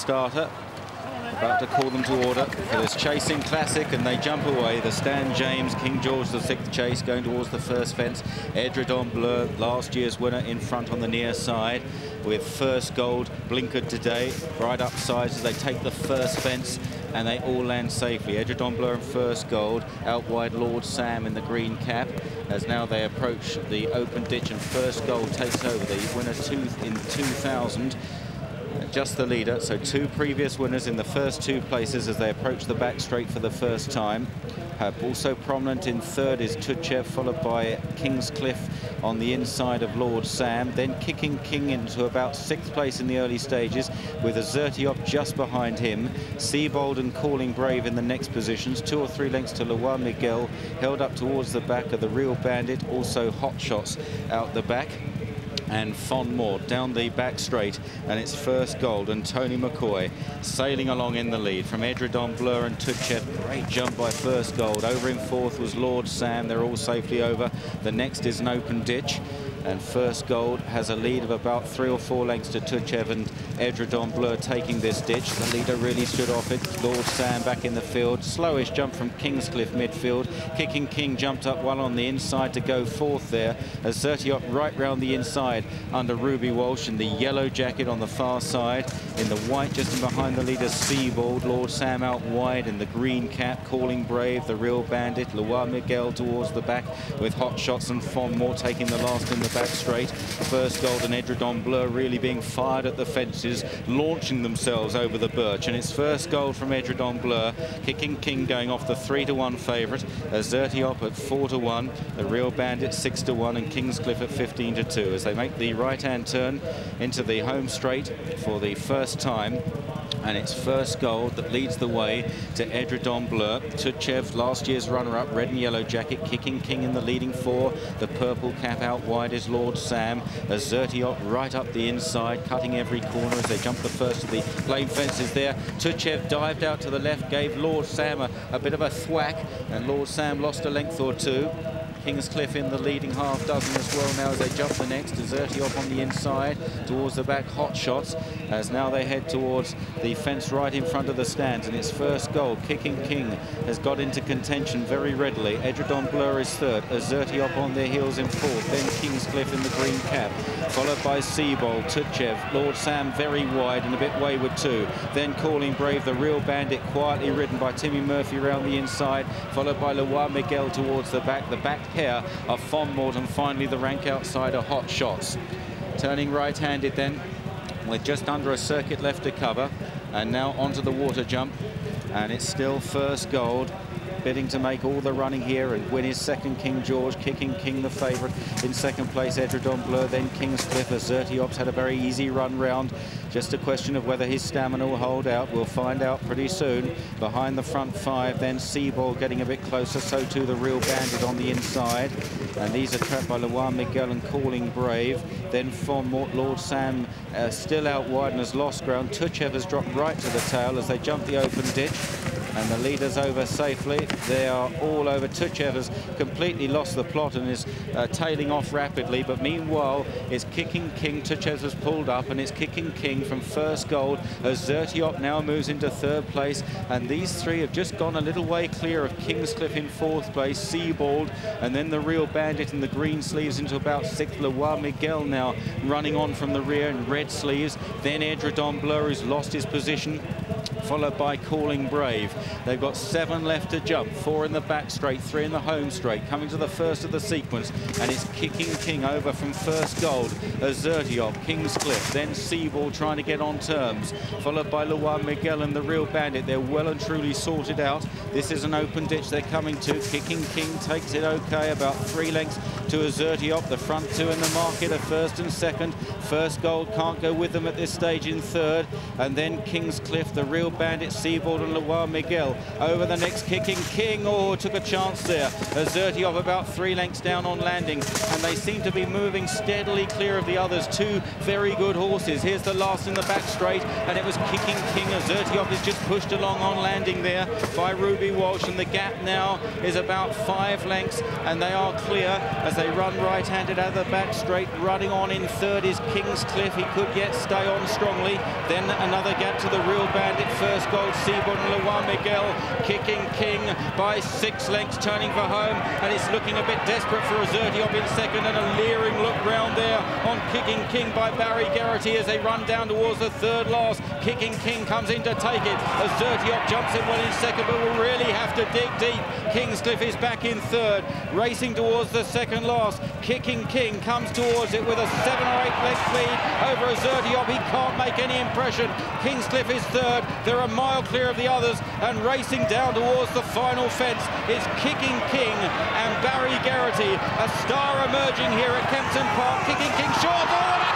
starter. About to call them to order for this chasing classic, and they jump away. The Stan James King George VI chase going towards the first fence. Edredon Bleu, last year's winner, in front on the near side, with first gold blinkered today. Right up sides as they take the first fence, and they all land safely. Edredon Bleu in first gold, out wide Lord Sam in the green cap, as now they approach the open ditch, and first gold takes over. The winner in 2000. Just the leader, so two previous winners in the first two places as they approach the back straight for the first time. Also prominent in third is Tuchev, followed by Kingscliff on the inside of Lord Sam, then Kicking King into about sixth place in the early stages, with Azertiop just behind him. Seabold and Calling Brave in the next positions, 2 or 3 lengths to Loire Miguel, held up towards the back of the Real Bandit, also Hot Shots out the back. And Fonmore down the back straight, and it's first gold, and Tony McCoy sailing along in the lead from Edredon Bleu and Tuchev. Great jump by first gold. Over in fourth was Lord Sam. They're all safely over. The next is an open ditch, and first gold has a lead of about 3 or 4 lengths to Tuchev and Edredon Bleu taking this ditch. The leader really stood off it. Lord Sam back in the field. Slowish jump from Kingscliff midfield. Kicking King jumped up well on the inside to go fourth there. Azertiop right round the inside under Ruby Walsh in the yellow jacket on the far side. In the white just in behind the leader Seabold. Lord Sam out wide in the green cap. Calling Brave, the Real Bandit. Loire Miguel towards the back with Hot Shots and Fonmore taking the last in the back straight. First gold and Edredon Bleu really being fired at the fences, launching themselves over the birch, and it's first gold from Edredon Bleu. Kicking King going off the 3-to-1 favourite. Azertiop at 4-to-1, the Real Bandit 6-to-1, and Kingscliff at 15-to-2 as they make the right-hand turn into the home straight for the first time. And it's first gold that leads the way to Edredon Bleu. Tuchev, last year's runner-up, red and yellow jacket. Kicking King in the leading four. The purple cap out wide is Lord Sam. Azertiop right up the inside, cutting every corner as they jump the first of the plain fences there. Tuchev dived out to the left, gave Lord Sam a bit of a thwack, and Lord Sam lost a length or two. Kingscliff in the leading half dozen as well now as they jump the next. Azertiop on the inside towards the back. Hot Shots as now they head towards the fence right in front of the stands, and it's first gold. Kicking King has got into contention very readily. Edredon Bleu is third. Azertiop on their heels in fourth. Then Kingscliff in the green cap, followed by Seabold, Tuchev, Lord Sam very wide and a bit wayward too. Then Calling Brave, the Real Bandit, quietly ridden by Timmy Murphy around the inside, followed by Loire Miguel towards the back. The back pair of Fonmore, and finally the rank outsider Hot Shots. Turning right-handed then, with just under a circuit left to cover, and now onto the water jump, and it's still first gold, bidding to make all the running here and win his second King George. Kicking King the favourite. In second place Edredon Bleu, then Kingscliff. Azertiop's had a very easy run round. Just a question of whether his stamina will hold out. We'll find out pretty soon. Behind the front five, then Seabold getting a bit closer, so too the Real Bandit on the inside. And these are trapped by Loire Miguel and Calling Brave. Then Fonmore, Lord Sam still out wide and has lost ground. Tuchev has dropped right to the tail as they jump the open ditch. And the leader's over safely. They are all over. Tuchev has completely lost the plot and is tailing off rapidly. But meanwhile, it's Kicking King. Tuchev has pulled up, and it's Kicking King from first gold. Azertiop now moves into third place. And these three have just gone a little way clear of Kingscliff in fourth place, Seabold, and then the Real Bandit in the green sleeves into about sixth. Loire Miguel now running on from the rear in red sleeves. Then Edredon Bleu, who's lost his position, followed by Calling Brave. They've got 7 left to jump, 4 in the back straight, 3 in the home straight, coming to the first of the sequence, and it's Kicking King over from first gold. Azertiop, Kingscliff, then Seabold trying to get on terms, followed by Loire Miguel and the Real Bandit. They're well and truly sorted out. This is an open ditch they're coming to. Kicking King takes it okay, about 3 lengths to Azertiop. The front two in the market are first and second. First gold can't go with them at this stage in third, and then Kingscliff, the Real Bandit, Seabold and Loire Miguel over the next. Kicking King, oh, took a chance there. Azertiop about 3 lengths down on landing, and they seem to be moving steadily clear of the others. 2 very good horses. Here's the last in the back straight, and it was Kicking King. Azertiop is just pushed along on landing there by Ruby Walsh, and the gap now is about 5 lengths, and they are clear as they they run right-handed out of the back straight. Running on in third is Kingscliff. He could yet stay on strongly. Then another gap to the real bandit. First goal, Seaborn Lewan Miguel. Kicking King by 6 lengths, turning for home. And it's looking a bit desperate for Azertiop in second. And a leering look round there on Kicking King by Barry Geraghty as they run down towards the third last. Kicking King comes in to take it. Azertiop jumps in well in second, but will really have to dig deep. Kingscliff is back in third, racing towards the second last. Kicking King comes towards it with a 7 or 8 length lead over Azertiop. He can't make any impression. Kingscliff is third. They're a mile clear of the others, and racing down towards the final fence is Kicking King and Barry Geraghty. A star emerging here at Kempton Park. Kicking King short.